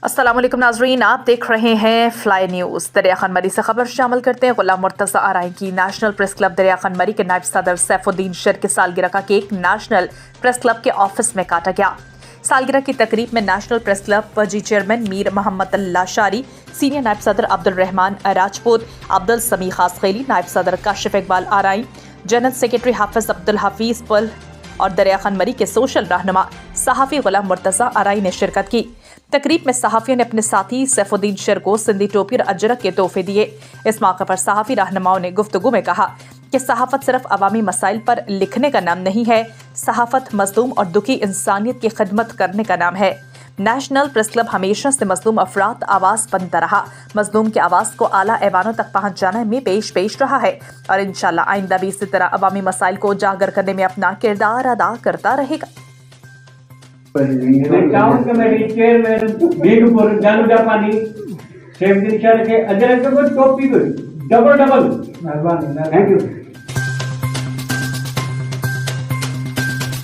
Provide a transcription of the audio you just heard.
अस्सलाम वालेकुम नाजरीन, आप देख रहे हैं फ्लाई न्यूज़। दरिया खान मरी से खबर शामिल करते हैं। गुलाम मुर्तज़ा आरआई की नेशनल प्रेस क्लब दरिया खान मरी के नायब सदर सैफुद्दीन शेर की सालगिरह का केक नेशनल प्रेस क्लब के ऑफिस में काटा गया। सालगिरह की तकरीब में नेशनल प्रेस क्लब पजी चेयरमैन मीर मोहम्मद लाशारी, सीनियर नायब सदर अब्दुल रहमान राजपूत, अब्दुल समी खासखेली, नायब सदर काशिफ इकबाल आरआई, जनरल सेक्रेटरी हाफिज अब्दुल हफीज पुल और दरिया खान मरी के सोशल रहनुमा सहाफ़ी गुलाम मुर्तज़ा आरआई ने शिरकत की। तकरीब में सहाफ़ियों ने अपने साथी सैफुद्दीन शेर को सिंधी टोपी और अजरक के तोहफे दिए। इस मौके पर सहाफ़ी रहनुमाओं ने गुफ्तगू में कहा कि सहाफ़त सिर्फ अवामी मसाइल पर लिखने का नाम नहीं है, सहाफ़त मज़लूम और दुखी इंसानियत की खिदमत करने का नाम है। नेशनल प्रेस क्लब हमेशा से मज़लूम अफराद आवाज़ बनता रहा, मज़लूम की आवाज़ को आला ऐवानों तक पहुँचाने में पेश रहा है और इंशाअल्लाह आइंदा भी इसी तरह अवामी मसाइल को उजागर करने में अपना किरदार अदा करता रहेगा। टाउन कमेटी चेयरमैन बीगपुर जानुजा पानी सैफुद्दीन शेर के अजरक को टोपी को डबल मेहरबानी, थैंक यू।